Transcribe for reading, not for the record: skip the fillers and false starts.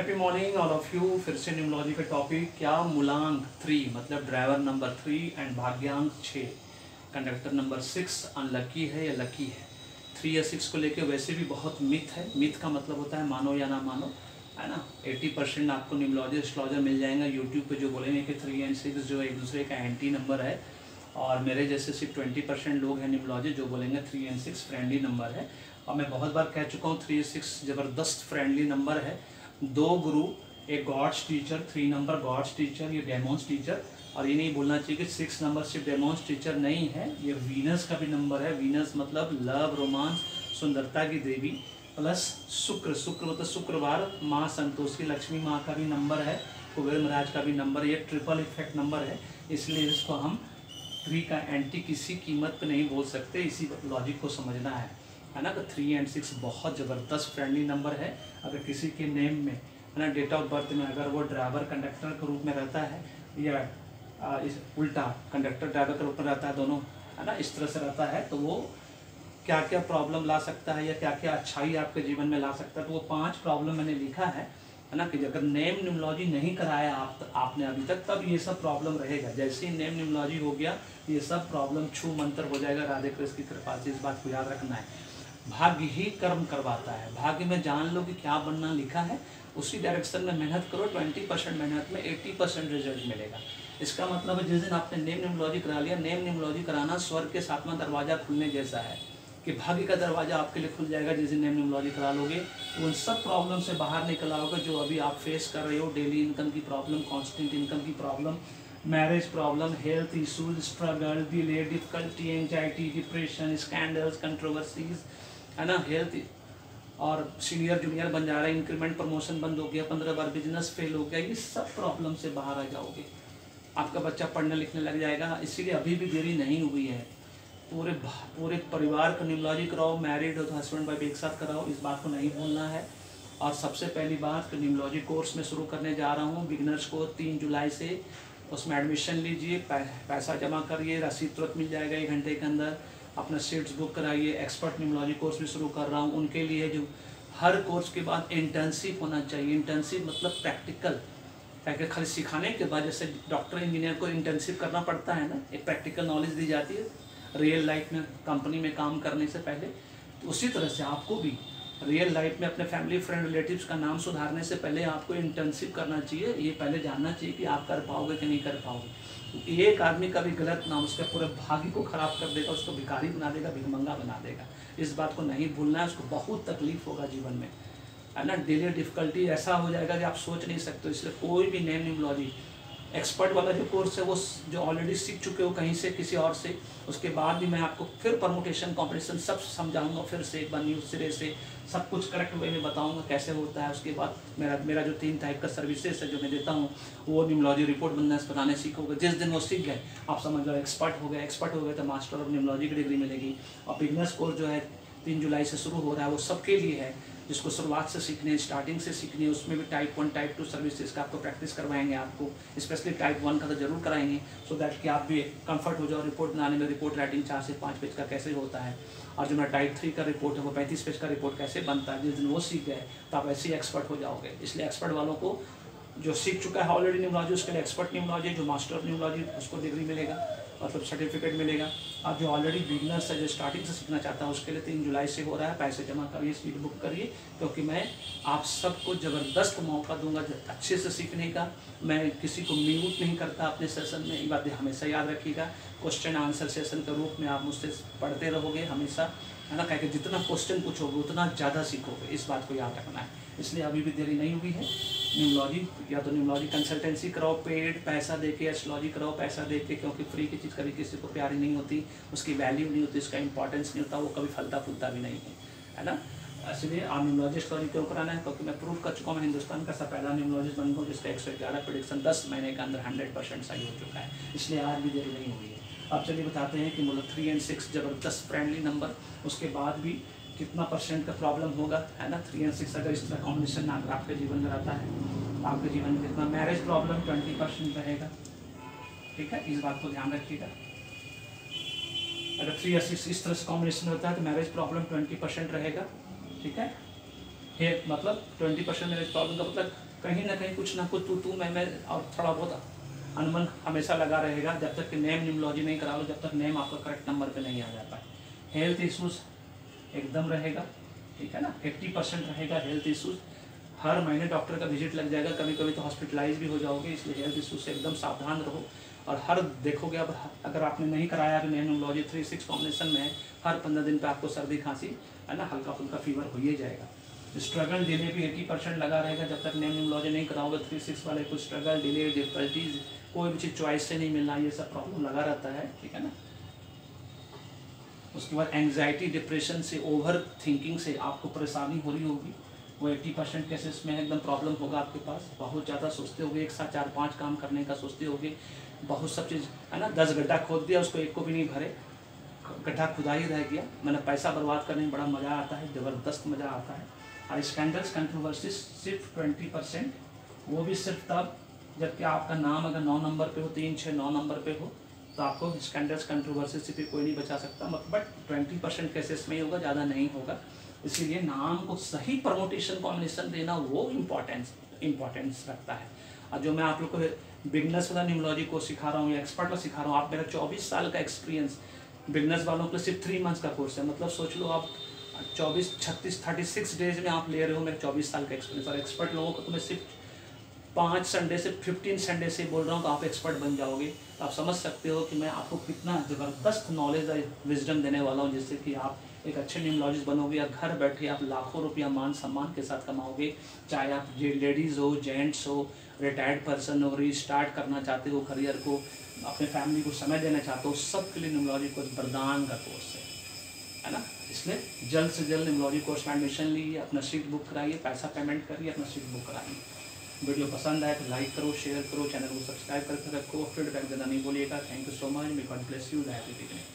Happy morning all of you. फिर से numerology का टॉपिक क्या मूलांक 3 मतलब ड्राइवर नंबर 3 एंड भाग्यांक 6, कंडक्टर नंबर 6 अनलकी है या लकी है। 3 या 6 को लेके वैसे भी बहुत मिथ है। मिथ का मतलब होता है मानो या ना मानो, है ना। 80% आपको न्यूमरोलॉजी एस्ट्रोलॉजर मिल जाएगा यूट्यूब पे जो बोलेंगे कि 3 एंड 6 जो एक दूसरे का एंटी नंबर है, और मेरे जैसे सिर्फ 20% लोग हैं न्यूमरोलॉजी जो बोलेंगे 3 एंड 6 फ्रेंडली नंबर है। और मैं बहुत बार कह चुका हूँ 3 6 ज़बरदस्त फ्रेंडली नंबर है। 2 गुरु, एक gods teacher, 3 number gods teacher, ये डेमोन्स टीचर। और ये नहीं बोलना चाहिए कि 6 नंबर सिर्फ डेमोन्स टीचर नहीं है, ये वीनस का भी नंबर है। वीनस मतलब लव, रोमांस, सुंदरता की देवी, प्लस शुक्र, शुक्र मतलब शुक्रवार, माँ संतोष की, लक्ष्मी माँ का भी नंबर है, कुबेर महाराज का भी नंबर। ये ट्रिपल इफेक्ट नंबर है, इसलिए इसको हम 3 का एंटी किसी कीमत पे नहीं बोल सकते। इसी लॉजिक को समझना है ना। तो 3 एंड 6 बहुत ज़बरदस्त फ्रेंडली नंबर है। अगर किसी के नेम में, है ना, डेट ऑफ बर्थ में अगर वो ड्राइवर कंडक्टर के रूप में रहता है या इस उल्टा कंडक्टर ड्राइवर के रूप में रहता है, दोनों, है ना, इस तरह से रहता है, तो वो क्या क्या प्रॉब्लम ला सकता है या क्या क्या अच्छाई आपके जीवन में ला सकता है। तो वो 5 प्रॉब्लम मैंने लिखा है ना, कि अगर नेम न्यूमरोलॉजी नहीं कराया आपने अभी तक, तब ये सब प्रॉब्लम रहेगा। जैसे ही नेम न्यूमरोलॉजी हो गया ये सब प्रॉब्लम छू मंतर हो जाएगा राधे कृष्ण की कृपा से। इस बात को याद रखना है। भाग्य ही कर्म करवाता है। भाग्य में जान लो कि क्या बनना लिखा है, उसी डायरेक्शन में मेहनत करो। 20% मेहनत में 80% रिजल्ट मिलेगा। इसका मतलब है जिस दिन आपने नेम न्यूमरोलॉजी करा लिया, नेम न्यूमरोलॉजी कराना स्वर्ग के 7वां दरवाजा खुलने जैसा है कि भाग्य का दरवाजा आपके लिए खुल जाएगा। जिस दिन नेम न्यूमरोलॉजी करा लोगे तो उन सब प्रॉब्लम से बाहर निकल आओगे जो अभी आप फेस कर रहे हो। डेली इनकम की प्रॉब्लम, कॉन्स्टेंट इनकम की problem, marriage problem, health issues, struggle, delay, difficulty, anxiety, depression, scandals, controversies, है ना, हेल्थ, और सीनियर जूनियर बन जा रहा है, इंक्रीमेंट प्रमोशन बंद हो गया, 15 बार बिजनेस फेल हो गया। ये सब प्रॉब्लम से बाहर आ जाओगे। आपका बच्चा पढ़ने लिखने लग जाएगा। इसीलिए अभी भी देरी नहीं हुई है। पूरे परिवार का न्यूमरोलॉजी कराओ। मैरिड हो तो हस्बैंड वाइफ एक साथ कराओ, इस बात को नहीं भूलना है। और सबसे पहली बात, न्यूमरोलॉजी कोर्स में शुरू करने जा रहा हूँ, बिगिनर्स को 3 जुलाई से। उसमें एडमिशन लीजिए, पैसा जमा करिए, रसीद तुरंत मिल जाएगा 1 घंटे के अंदर। अपना सीट्स बुक कराइए। एक्सपर्ट न्यूमरोलॉजी कोर्स भी शुरू कर रहा हूँ उनके लिए जो हर कोर्स के बाद इंटर्नशिप होना चाहिए। इंटर्नशिप मतलब प्रैक्टिकल, खाली सिखाने के बाद, जैसे डॉक्टर इंजीनियर को इंटर्नशिप करना पड़ता है ना, एक प्रैक्टिकल नॉलेज दी जाती है रियल लाइफ में कंपनी में काम करने से पहले। तो उसी तरह से आपको भी रियल लाइफ में अपने फैमिली फ्रेंड रिलेटिव्स का नाम सुधारने से पहले आपको इंटर्नशिप करना चाहिए। ये पहले जानना चाहिए कि आप कर पाओगे कि नहीं कर पाओगे। एक आदमी का भी गलत नाम उसके पूरे भाग्य को खराब कर देगा, उसको भिखारी बना देगा, भिखमंगा बना देगा। इस बात को नहीं भूलना है। उसको बहुत तकलीफ होगा जीवन में, है ना। डिले, डिफिकल्टी ऐसा हो जाएगा कि आप सोच नहीं सकते। इसलिए कोई भी नेम न्यूमरोलॉजी एक्सपर्ट वाला जो कोर्स है वो जो ऑलरेडी सीख चुके हो कहीं से किसी और से, उसके बाद भी मैं आपको फिर परमुटेशन कॉम्बिनेशन सब समझाऊंगा, फिर से एक बार न्यू सिरे से सब कुछ करेक्ट वे में बताऊंगा कैसे होता है। उसके बाद मेरा जो 3 टाइप का सर्विसेज है जो मैं देता हूँ, वो न्यूमरोलॉजी रिपोर्ट बनाने सीखोगे। जिस दिन वो सीख गए आप समझ लो एक्सपर्ट हो गए। एक्सपर्ट हो गए तो मास्टर ऑफ न्यूमरोलॉजी की डिग्री मिलेगी। और बिगनर्स कोर्स जो है 3 जुलाई से शुरू हो रहा है, वो सबके लिए है जिसको शुरुआत से सीखनी है, स्टार्टिंग से सीखनी है। उसमें भी टाइप 1 टाइप 2 सर्विसेज का आपको प्रैक्टिस करवाएंगे। आपको स्पेशली टाइप 1 का तो जरूर कराएंगे, सो दैट कि आप भी कंफर्ट हो जाओ रिपोर्ट बनाने में। रिपोर्ट राइटिंग 4 से 5 पेज का कैसे होता है, और जो मेरा टाइप 3 का रिपोर्ट है वो 35 पेज का रिपोर्ट कैसे बनता है। जिस दिन वो सीख गए तो आप ऐसे ही एक्सपर्ट हो जाओगे। इसलिए एक्सपर्ट वालों को, जो सीख चुका है ऑलरेडी न्यूमरोलॉजी, उसके लिए एक्सपर्ट न्यूमरोलॉजी, जो मास्टर ऑफ न्यूमरोलॉजी उसको डिग्री मिलेगा, मतलब सर्टिफिकेट मिलेगा। अब जो ऑलरेडी बिगनर्स है, जो स्टार्टिंग से सीखना चाहता है, उसके लिए 3 जुलाई से हो रहा है। पैसे जमा करिए, सीट बुक करिए, क्योंकि मैं आप सबको ज़बरदस्त मौका दूंगा अच्छे से सीखने का। मैं किसी को म्यूट नहीं करता अपने सेशन में, ये बात हमेशा याद रखिएगा। क्वेश्चन आंसर सेशन के रूप में आप मुझसे पढ़ते रहोगे हमेशा, है ना। कह जितना क्वेश्चन पूछोगे उतना ज़्यादा सीखोगे, इस बात को याद रखना है। इसलिए अभी भी देरी नहीं हुई है। न्यूमरोलॉजी या तो न्यूमरोलॉजी कंसल्टेंसी कराओ, पेड पैसा देके, एस्ट्रोलॉजी कराओ पैसा देके, क्योंकि फ्री की चीज़ कभी किसी को प्यारी नहीं होती, उसकी वैल्यू नहीं होती, उसका इंपॉर्टेंस नहीं होता, वो कभी फलता फूलता भी नहीं है ना। इसलिए आप न्यूमरोलॉजी एस्ट्रोलॉजी क्यों कराना है, क्योंकि मैं प्रूव कर चुका हूँ, हिंदुस्तान का सब पहला न्यूमरोलॉजिस्ट बन गया जिसका 111 प्रेडिक्शन 10 महीने के अंदर 100% सही हो चुका है। इसलिए आज भी देरी नहीं हुई है। अब चलिए बताते हैं कि मतलब 3 एंड 6 ज़बरदस्त फ्रेंडली नंबर, उसके बाद भी कितना % का प्रॉब्लम होगा, है ना। 3 एंड 6 अगर इस तरह कॉम्बिनेशन अगर आपके जीवन में रहता है तो आपके जीवन में कितना, मैरिज प्रॉब्लम 20% रहेगा, ठीक है, इस बात को ध्यान रखिएगा। अगर 3 या 6 इस तरह से कॉम्बिनेशन होता है तो मैरिज प्रॉब्लम 20% रहेगा, ठीक है। मतलब 20% मैरिज प्रॉब्लम का मतलब कहीं ना कहीं कुछ ना कुछ तू मैं और थोड़ा बहुत अनमन हमेशा लगा रहेगा जब तक कि नेम न्यूमोलॉजी नहीं करा लो, जब तक नेम आपका करेक्ट नंबर पे नहीं आ जाता है। हेल्थ इश्यूज एकदम रहेगा, ठीक है ना, 80% रहेगा हेल्थ इश्यूज। हर महीने डॉक्टर का विजिट लग जाएगा, कभी कभी तो हॉस्पिटलाइज भी हो जाओगे, इसलिए हेल्थ इश्यूज से एकदम सावधान रहो। और हर देखोगे अब अगर आपने नहीं कराया अभी नेम न्यूमोलॉजी 3-6 कॉम्बिनेशन में, हर 15 दिन पे आपको सर्दी खांसी है ना, हल्का फुल्का फीवर हो ही जाएगा। स्ट्रगल डिले भी 80% लगा रहेगा जब तक नेम न्यूमोलॉजी नहीं कराओगे। 3-6 वाले को स्ट्रगल डिले डिफिकल्टीज, कोई भी चीज़ चॉइस से नहीं मिलना, ये सब प्रॉब्लम लगा रहता है, ठीक है ना। उसके बाद एंग्जाइटी डिप्रेशन से, ओवर थिंकिंग से आपको परेशानी हो रही होगी, वो 80% केसेस में एकदम प्रॉब्लम होगा आपके पास। बहुत ज़्यादा सोचते होगे, एक साथ 4-5 काम करने का सोचते होगे, बहुत सब चीज़ है ना। 10 गड्ढा खोद दिया, उसको एक को भी नहीं भरे, गड्ढा खुदा ही रह गया। मैंने पैसा बर्बाद करने में बड़ा मज़ा आता है, ज़बरदस्त मज़ा आता है। और स्कैंडल्स कंट्रोवर्सीज सिर्फ 20%, वो भी सिर्फ तब जबकि आपका नाम अगर 9 नंबर पे हो, 3, 6, 9 नंबर पे हो, तो आपको स्कैंडल्स कंट्रोवर्सी से भी कोई नहीं बचा सकता। बट 20% केसेस में ही होगा, ज़्यादा नहीं होगा। इसीलिए नाम को सही परमोटेशन कॉम्बिनेशन देना वो इम्पोर्टेंस रखता है। और जो मैं आप लोग को बिगनर्स वाला न्यूमोलॉजी को सिखा रहा हूँ या एक्सपर्ट वाला सिखा रहा हूँ, आप मेरा 24 साल का एक्सपीरियंस, बिगनर्स वालों के सिर्फ 3 मंथ्स का कोर्स है। मतलब सोच लो आप 36 डेज में आप ले रहे हो मेरे 24 साल का एक्सपीरियंस। और एक्सपर्ट लोगों को तो मैं सिर्फ 5 संडे से 15 संडे से बोल रहा हूँ, तो आप एक्सपर्ट बन जाओगे। तो आप समझ सकते हो कि मैं आपको कितना ज़बरदस्त नॉलेज और विजडम देने वाला हूँ, जिससे कि आप एक अच्छे न्यूमोलॉजिस्ट बनोगे और घर बैठे आप लाखों रुपया मान सम्मान के साथ कमाओगे। चाहे आप लेडीज़ हो, जेंट्स हो, रिटायर्ड पर्सन हो, रीस्टार्ट करना चाहते हो करियर को, अपने फैमिली को समय देना चाहते हो, सब के लिए न्यूमोलॉजी कोर्स वरदान का कोर्स है ना। इसलिए जल्द से जल्द न्यूमोलॉजी कोर्स में एडमिशन लीजिए, अपना सीट बुक कराइए, पैसा पेमेंट करिए, अपना सीट बुक कराइए। वीडियो पसंद आए तो लाइक करो, शेयर करो, चैनल को सब्सक्राइब करके रखो, फीडबैक देना नहीं भूलिएगा। Thank you so much, may God bless you, happy beginning.